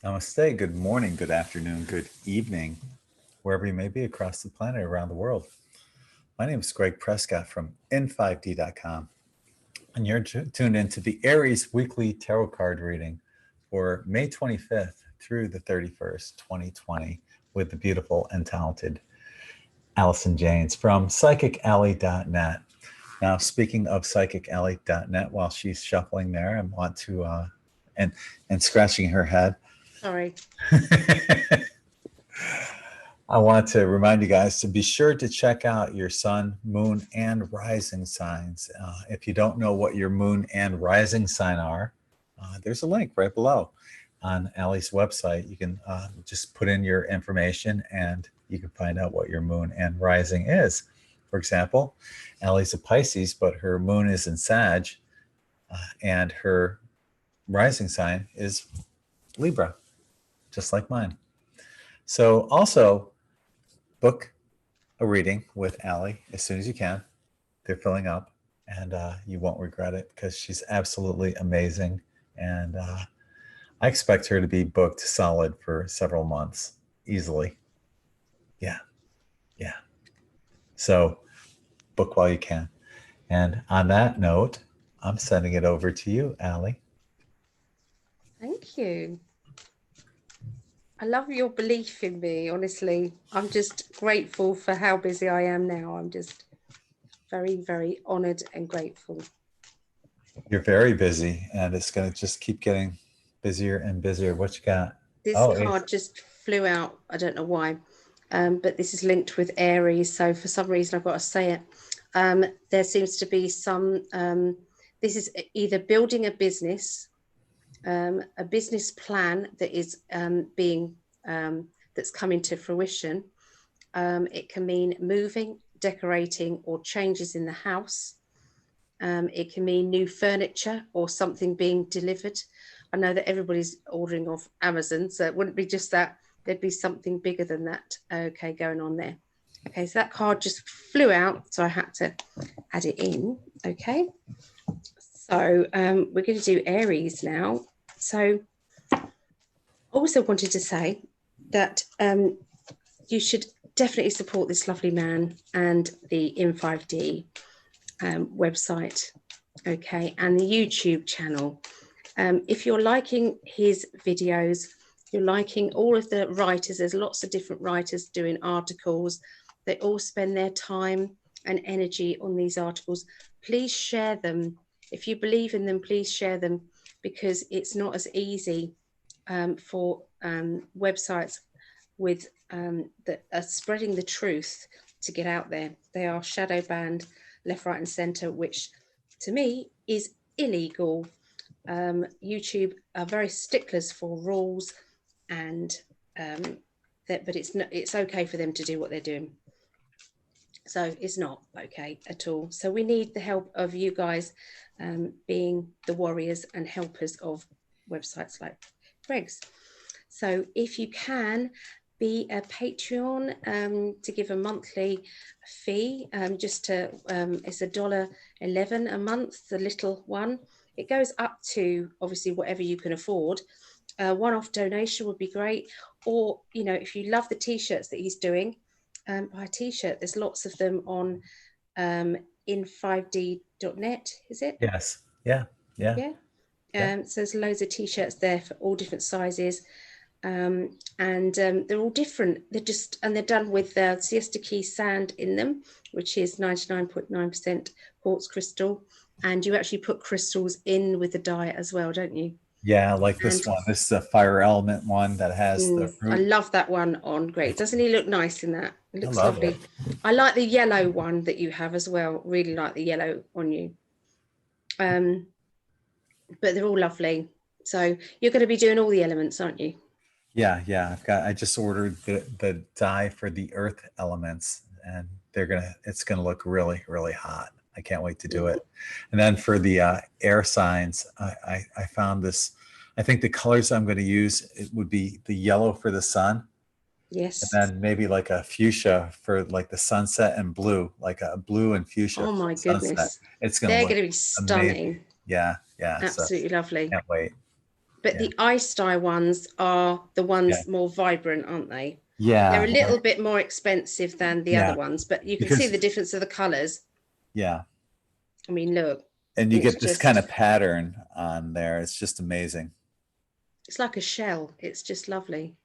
Namaste, good morning, good afternoon, good evening, wherever you may be across the planet, around the world. My name is Greg Prescott from in5d.com, and you're tuned into the Aries weekly tarot card reading for May 25th through the 31st, 2020, with the beautiful and talented Allison Janes from psychicalley.net. Now, speaking of psychicalley.net, while she's shuffling there, I want to, and scratching her head, Sorry. I want to remind you guys to be sure to check out your sun, moon, and rising signs. If you don't know what your moon and rising sign are, there's a link right below on Allie's website. You can just put in your information and you can find out what your moon and rising is. For example, Allie's a Pisces, but her moon is in Sag, and her rising sign is Libra, just like mine. So also book a reading with Allie as soon as you can. They're filling up, and you won't regret it because she's absolutely amazing. And I expect her to be booked solid for several months easily. Yeah. So book while you can. And on that note, I'm sending it over to you, Allie. Thank you. I love your belief in me, honestly. I'm just grateful for how busy I am now. I'm just very, very honored and grateful. You're very busy, and it's going to just keep getting busier and busier. What you got? This card just flew out. I don't know why, but this is linked with Aries. So for some reason, I've got to say it. There seems to be some, this is either building a business plan that is that's coming to fruition. It can mean moving, decorating, or changes in the house. It can mean new furniture or something being delivered. I know that everybody's ordering off Amazon, so it wouldn't be just that. There'd be something bigger than that, going on there. Okay, so that card just flew out, so I had to add it in. Okay, so we're going to do Aries now. So I also wanted to say that you should definitely support this lovely man and the in5D website, okay, and the YouTube channel. If you're liking his videos, you're liking all of the writers, there's lots of different writers doing articles. They all spend their time and energy on these articles. Please share them. If you believe in them, please share them, because it's not as easy for websites with that are spreading the truth to get out there. They are shadow banned left, right, and center, which to me is illegal. YouTube are very sticklers for rules, and but it's okay for them to do what they're doing. So it's not okay at all. So we need the help of you guys, being the warriors and helpers of websites like Greg's. So if you can be a Patreon, to give a monthly fee, just to it's $1.11 a month, the little one. It goes up to obviously whatever you can afford. One-off donation would be great. Or, you know, if you love the t-shirts that he's doing, buy a t-shirt. There's lots of them on in5d.net, is it? Yes. Yeah. So there's loads of t-shirts there for all different sizes. And they're all different. They're done with siesta key sand in them, which is 99.9% quartz crystal. And you actually put crystals in with the dye as well, don't you? Yeah, like this one. This is a fire element one that has the root. I love that one on Greg. Doesn't he look nice in that? It looks lovely. I like the yellow one that you have as well. Really like the yellow on you. But they're all lovely. So you're going to be doing all the elements, aren't you? Yeah. I just ordered the dye for the earth elements, and it's gonna look really, really hot. I can't wait to do it. And then for the air signs, I found this. I think the colors I'm going to use, it would be the yellow for the sun. Yes. And then maybe like a fuchsia for like the sunset, and blue, like a blue and fuchsia. Oh my goodness. Sunset. They're going to be stunning. Amazing. Yeah. Absolutely lovely. Can't wait. But the iced eye ones are the ones more vibrant, aren't they? Yeah. They're a little bit more expensive than the other ones, but you can see the difference of the colors. Yeah. I mean, look. And you get this kind of pattern on there. It's just amazing. It's like a shell. It's just lovely.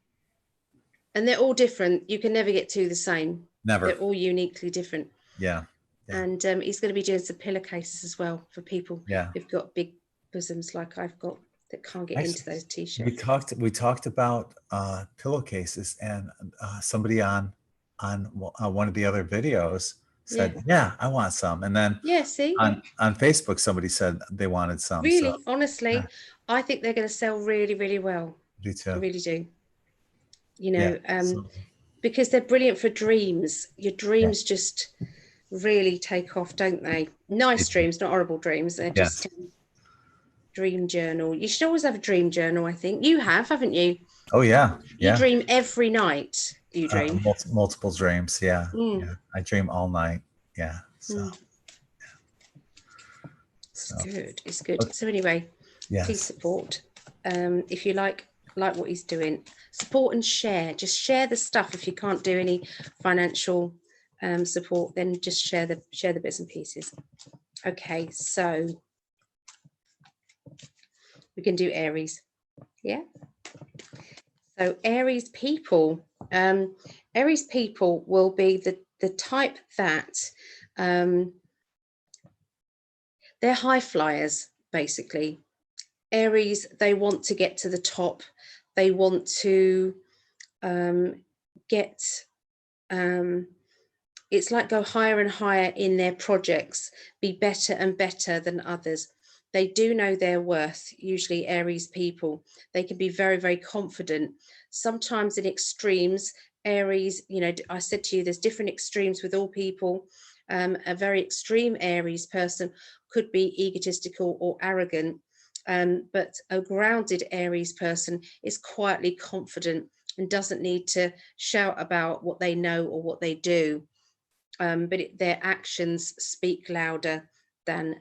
And they're all different. You can never get two the same. Never. They're all uniquely different. Yeah. And he's going to be doing some pillowcases as well for people who've got big bosoms like I've got that can't get into those t-shirts. We talked about pillowcases, and somebody on one of the other videos said, "Yeah, I want some." And then see, on Facebook, somebody said they wanted some. Really, honestly, I think they're going to sell really, really well. Me too. I really do. You know, because they're brilliant for dreams. Your dreams just really take off, don't they? Nice dreams, not horrible dreams. They're just dream journal. You should always have a dream journal, I think. You have, haven't you? Oh yeah. You dream every night. You dream multiple dreams. Yeah. I dream all night. Yeah. So it's good. It's good. So anyway, please support. If you like what he's doing, support and share. Just share the stuff. If you can't do any financial support, then just share the bits and pieces. Okay, so we can do Aries. Yeah. So Aries people will be the type that they're high flyers, basically. Aries, they want to get to the top. They want to get it's like go higher and higher in their projects, be better and better than others. They do know their worth, usually Aries people. They can be very, very confident. Sometimes in extremes, Aries, you know, I said to you, there's different extremes with all people. A very extreme Aries person could be egotistical or arrogant, but a grounded Aries person is quietly confident and doesn't need to shout about what they know or what they do. But their actions speak louder than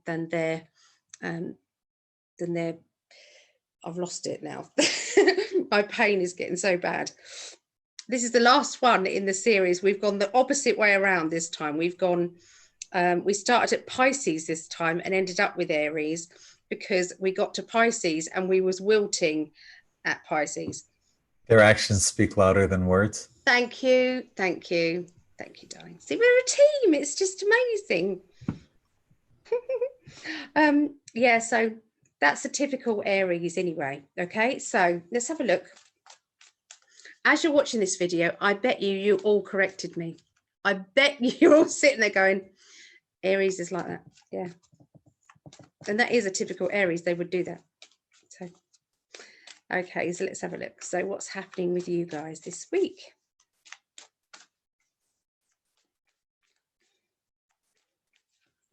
their I've lost it now. My pain is getting so bad. This is the last one in the series. We've gone the opposite way around this time. We've gone we started at Pisces this time and ended up with Aries, because we got to Pisces and we was wilting at Pisces. Their actions speak louder than words. Thank you, darling. See, we're a team. It's just amazing. Yeah, so that's a typical Aries anyway. Okay, so let's have a look. As you're watching this video, I bet you all corrected me. I bet you're all sitting there going, Aries is like that. Yeah. And that is a typical Aries. They would do that. So, okay, so let's have a look. So what's happening with you guys this week?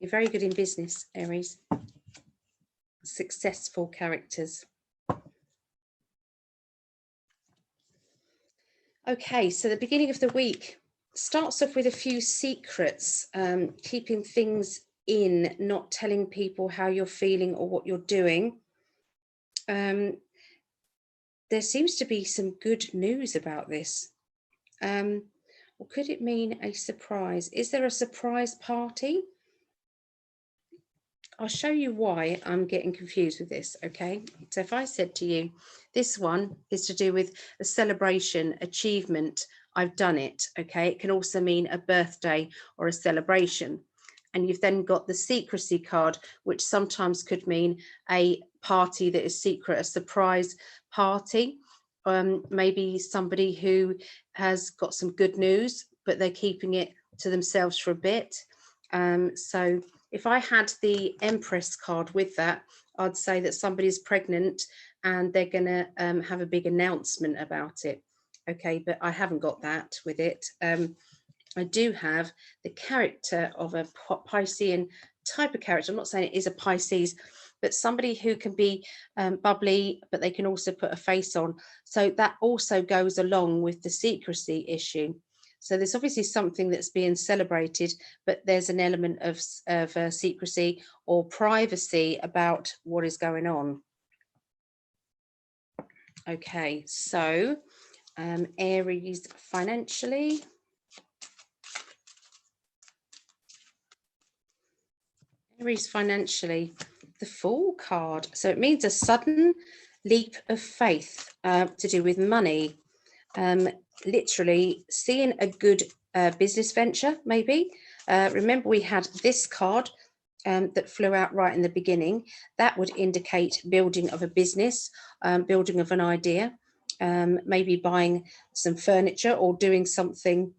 You're very good in business, Aries. Successful characters. Okay, so the beginning of the week starts off with a few secrets, keeping things in, not telling people how you're feeling or what you're doing. There seems to be some good news about this. Or could it mean a surprise? Is there a surprise party? I'll show you why I'm getting confused with this, okay? So if I said to you, this one is to do with a celebration, achievement, I've done it, okay? It can also mean a birthday or a celebration. And you've then got the secrecy card, which sometimes could mean a party that is secret, a surprise party. Maybe somebody who has got some good news, but they're keeping it to themselves for a bit. So if I had the Empress card with that, I'd say that somebody's pregnant and they're going to have a big announcement about it. Okay, but I haven't got that with it. I do have the character of a Piscean type of character. I'm not saying it is a Pisces, but somebody who can be bubbly, but they can also put a face on. So that also goes along with the secrecy issue. So there's obviously something that's being celebrated, but there's an element of secrecy or privacy about what is going on. Okay, so Aries financially. Aries financially, the Fool card. So it means a sudden leap of faith to do with money. Literally seeing a good business venture, maybe. Remember, we had this card that flew out right in the beginning. That would indicate building of a business, building of an idea, maybe buying some furniture or doing something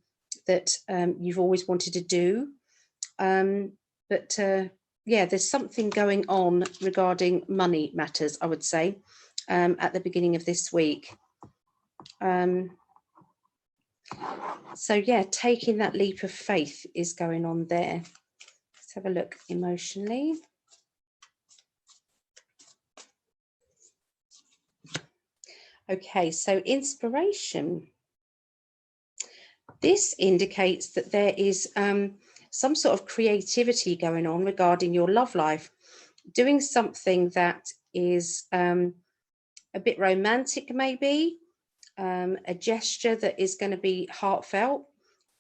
that you've always wanted to do. But yeah, there's something going on regarding money matters, I would say, at the beginning of this week. So yeah, taking that leap of faith is going on there. Let's have a look emotionally. Okay, so inspiration. This indicates that there is some sort of creativity going on regarding your love life, doing something that is a bit romantic, maybe, a gesture that is going to be heartfelt.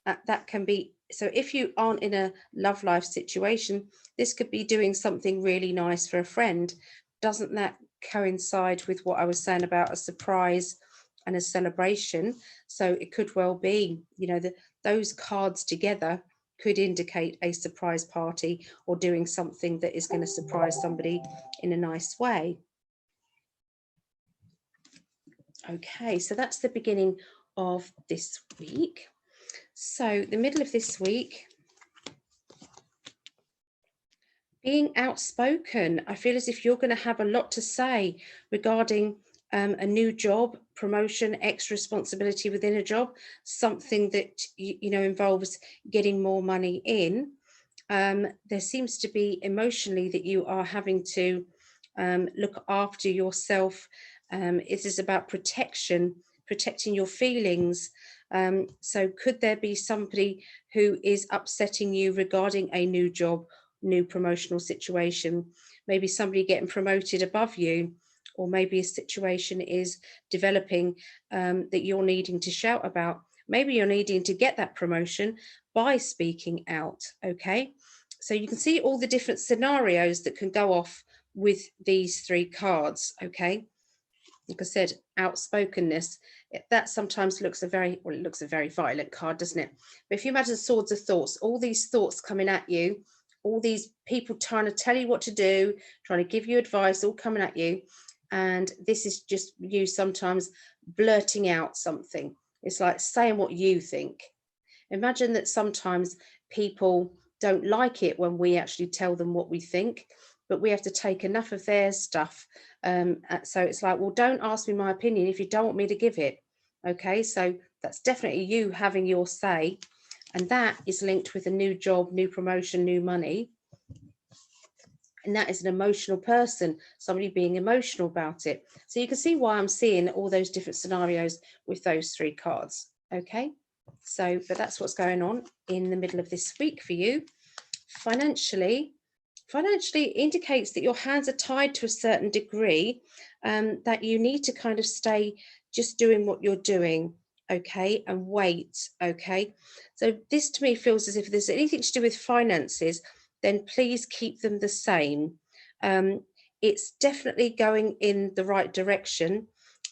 That can be, so if you aren't in a love life situation, this could be doing something really nice for a friend. Doesn't that coincide with what I was saying about a surprise and a celebration? So it could well be, you know, those cards together could indicate a surprise party or doing something that is going to surprise somebody in a nice way. Okay, so that's the beginning of this week. So the middle of this week, being outspoken. I feel as if you're going to have a lot to say regarding a new job, promotion, extra responsibility within a job, something that you know involves getting more money in. There seems to be emotionally that you are having to look after yourself. It is about protection, protecting your feelings. So could there be somebody who is upsetting you regarding a new job, new promotional situation? Maybe somebody getting promoted above you, or maybe a situation is developing that you're needing to shout about. Maybe you're needing to get that promotion by speaking out. Okay, so you can see all the different scenarios that can go off with these three cards. Okay, like I said, outspokenness, that sometimes looks a very, well, it looks a very violent card, doesn't it? But if you imagine swords of thoughts, all these thoughts coming at you, all these people trying to tell you what to do, trying to give you advice, all coming at you. And this is just you sometimes blurting out something. It's like saying what you think. Imagine that sometimes people don't like it when we actually tell them what we think, but we have to take enough of their stuff. So it's like, well, don't ask me my opinion if you don't want me to give it. Okay, so that's definitely you having your say. And that is linked with a new job, new promotion, new money. And that is an emotional person, somebody being emotional about it. So you can see why I'm seeing all those different scenarios with those three cards. Okay, so, but that's what's going on in the middle of this week for you. Financially indicates that your hands are tied to a certain degree, that you need to kind of stay just doing what you're doing, okay, and wait. Okay, so this to me feels as if there's anything to do with finances, then please keep them the same. It's definitely going in the right direction,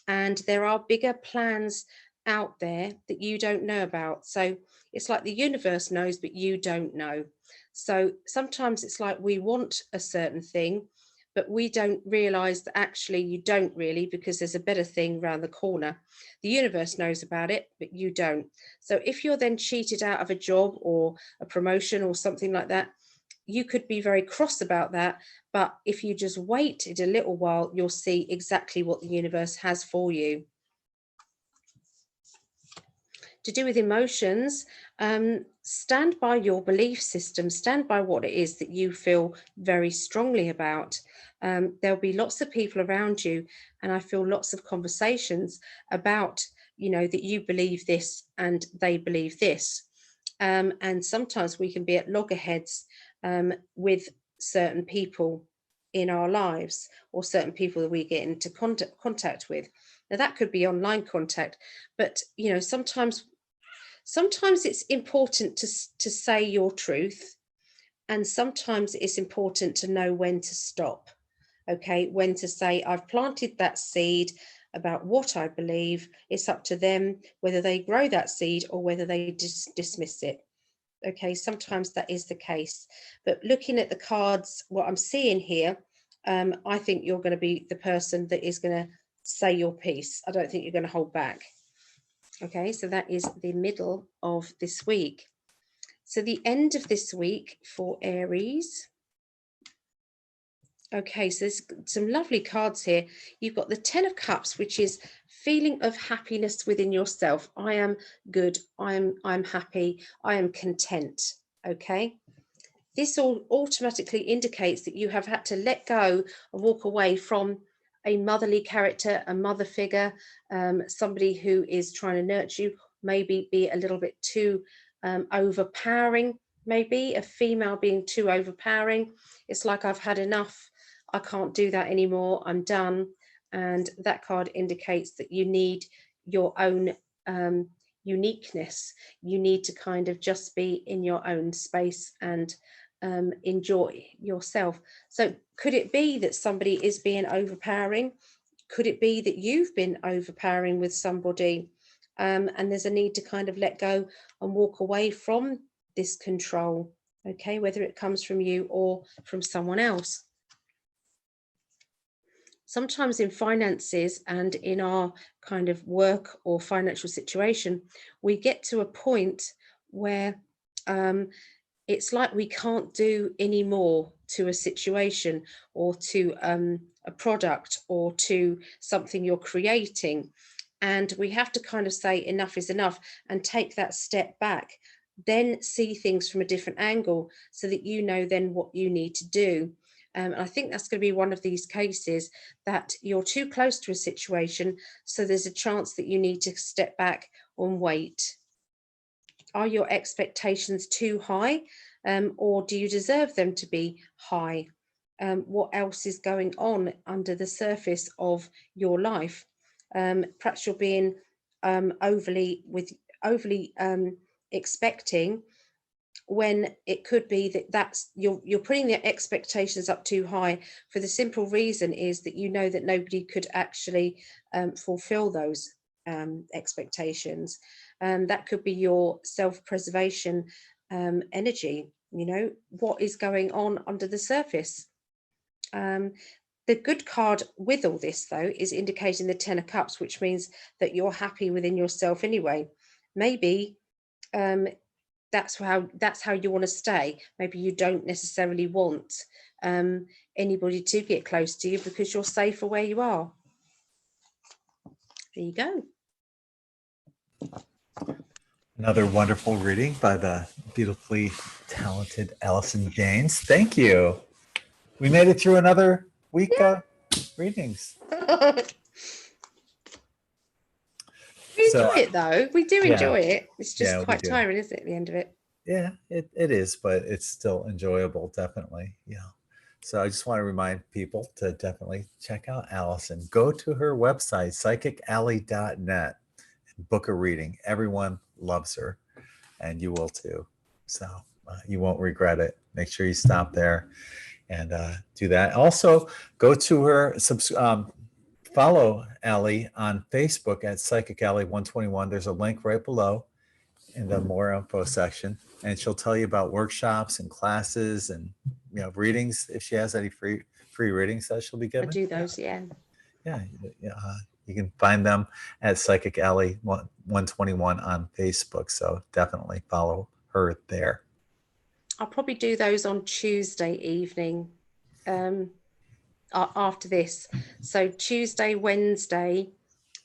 and there are bigger plans out there that you don't know about. So it's like the universe knows, but you don't know. So sometimes it's like we want a certain thing, but we don't realize that actually you don't really, because there's a better thing around the corner. The universe knows about it, but you don't. So if you're then cheated out of a job or a promotion or something like that, you could be very cross about that. But if you just waited a little while, you'll see exactly what the universe has for you. To do with emotions, stand by your belief system, stand by what it is that you feel very strongly about. There'll be lots of people around you, and I feel lots of conversations about, you know, that you believe this and they believe this. And sometimes we can be at loggerheads with certain people. in our lives, or certain people that we get into contact with. Now that could be online contact, but you know, sometimes it's important to say your truth, and sometimes it's important to know when to stop. Okay, when to say, I've planted that seed about what I believe. It's up to them whether they grow that seed or whether they dismiss it. Okay, sometimes that is the case. But looking at the cards, what I'm seeing here, I think you're going to be the person that is going to say your piece. I don't think you're going to hold back. Okay, so that is the middle of this week. So the end of this week for Aries. Okay, so there's some lovely cards here. You've got the Ten of Cups, which is feeling of happiness within yourself. I am good. I'm happy. I am content. Okay. This all automatically indicates that you have had to let go and walk away from a motherly character, a mother figure, somebody who is trying to nurture you, maybe be a little bit too overpowering, maybe a female being too overpowering. It's like, I've had enough. I can't do that anymore. I'm done. And that card indicates that you need your own uniqueness. You need to kind of just be in your own space and enjoy yourself. So could it be that somebody is being overpowering? Could it be that you've been overpowering with somebody, and there's a need to kind of let go and walk away from this control? Okay, whether it comes from you or from someone else. Sometimes in finances and in our kind of work or financial situation, we get to a point where it's like we can't do any more to a situation or to a product or to something you're creating. And we have to kind of say enough is enough and take that step back, then see things from a different angle so that you know then what you need to do. And I think that's going to be one of these cases that you're too close to a situation, so there's a chance that you need to step back and wait. Are your expectations too high, or do you deserve them to be high? What else is going on under the surface of your life? Perhaps you're being overly expecting, when it could be that you're putting the expectations up too high for the simple reason is that you know that nobody could actually fulfill those expectations. That could be your self-preservation energy. You know, what is going on under the surface? The good card with all this, though, is indicating the Ten of Cups, which means that you're happy within yourself anyway. Maybe that's how you want to stay. Maybe you don't necessarily want anybody to get close to you because you're safer where you are. There you go. Another wonderful reading by the beautifully talented Allison Gaines. Thank you. We made it through another week of readings. We enjoy it, though. We do enjoy it. It's just quite do. tiring, isn't it, at the end of it? Yeah, it is, but it's still enjoyable, definitely. Yeah. So I just want to remind people to definitely check out Allison. Go to her website, psychicalley.net, and book a reading. Everyone loves her, and you will too. So you won't regret it. Make sure you stop there and do that. Also, go to her, follow Allie on Facebook at Psychic Alley 121. There's a link right below in the more info section, and she'll tell you about workshops and classes and readings if she has any free readings that she'll be giving. I do those, yeah. You can find them at Psychic Alley 121 on Facebook. So definitely follow her there. I'll probably do those on Tuesday evening after this. So Tuesday, Wednesday,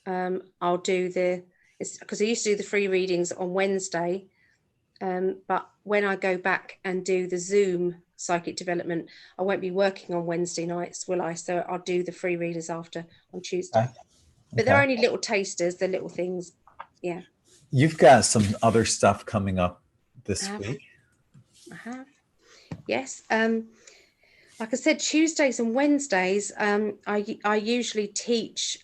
I'll do because I used to do the free readings on Wednesday, but when I go back and do the Zoom psychic development, I won't be working on Wednesday nights, will I? So I'll do the free readers after on Tuesday. Okay. But they're only little tasters, they're little things. Yeah. You've got some other stuff coming up this week. I have. Yes. Like I said, Tuesdays and Wednesdays, I usually teach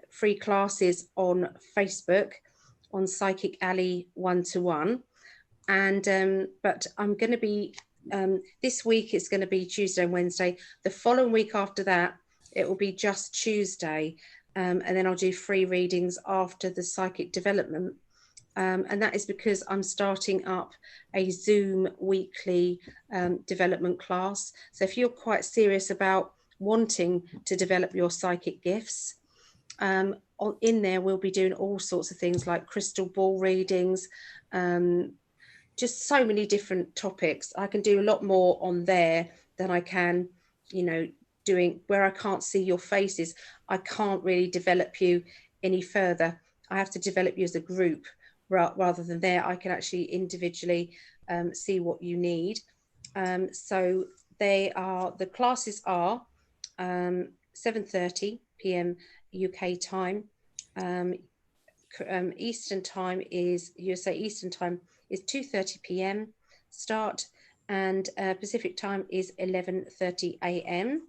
free classes on Facebook on Psychic Alley 1-to-1. And but I'm going to be this week it's going to be Tuesday and Wednesday. The following week after that, it will be just Tuesday, and then I'll do free readings after the psychic development. And that is because I'm starting up a Zoom weekly development class. So if you're quite serious about wanting to develop your psychic gifts, in there we'll be doing all sorts of things like crystal ball readings, just so many different topics. I can do a lot more on there than I can, doing where I can't see your faces. I can't really develop you any further. I have to develop you as a group rather than there. I can actually individually see what you need. So the classes are 7:30 p.m. UK time. Eastern time is USA Eastern time is 2:30 p.m. start, and Pacific time is 11:30 a.m.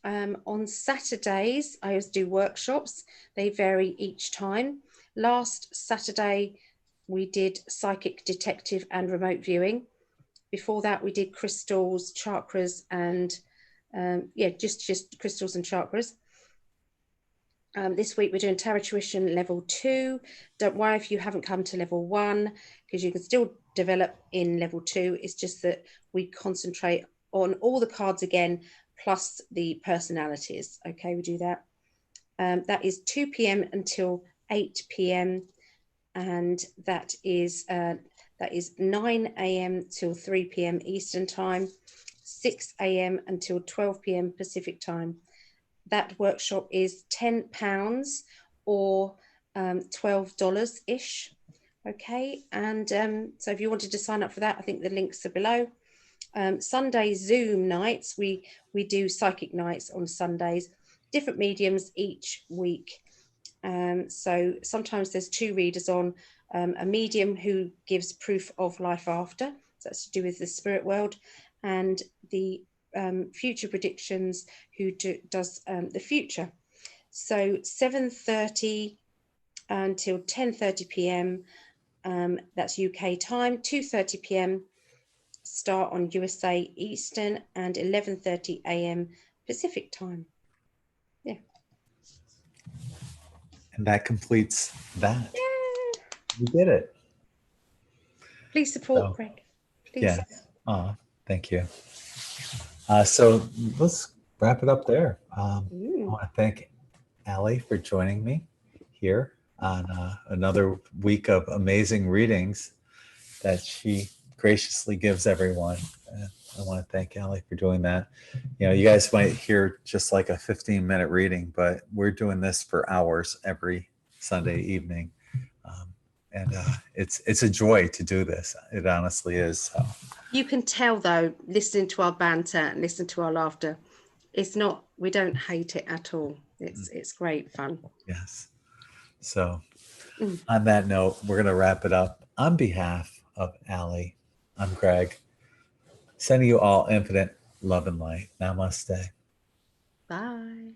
On Saturdays, I always do workshops. They vary each time. Last Saturday, we did psychic detective and remote viewing. Before that, we did crystals, chakras, and just crystals and chakras. This week we're doing Tarot Tuition level 2. Don't worry if you haven't come to level 1, because you can still develop in level 2. It's just that we concentrate on all the cards again, plus the personalities. Okay, we do that. That is 2 p.m. until 8 p.m. and that is 9 a.m. till 3 p.m. Eastern time, 6 a.m. until 12 p.m. Pacific time. That workshop is £10 or $12-ish. Okay, and so if you wanted to sign up for that, I think the links are below. Sunday Zoom nights, we do psychic nights on Sundays, different mediums each week. So sometimes there's 2 readers on, a medium who gives proof of life after, so that's to do with the spirit world, and the future predictions who does the future. So 7:30 until 10:30 p.m. That's UK time. 2:30 p.m. start on USA Eastern, and 11:30 a.m. Pacific time. Yeah. And that completes that. Yeah. We did it. Please support So, Greg. Please. yeah. Thank you. So let's wrap it up there. I want to thank Allie for joining me here on another week of amazing readings that she graciously gives everyone. I want to thank Allie for doing that. You guys might hear just like a 15-minute reading, but we're doing this for hours every Sunday evening. And it's a joy to do this. It honestly is. So. You can tell though, listening to our banter and listening to our laughter, we don't hate it at all. It's great fun. Yes. So on that note, we're going to wrap it up. On behalf of Allie, I'm Greg, sending you all infinite love and light. Namaste. Bye.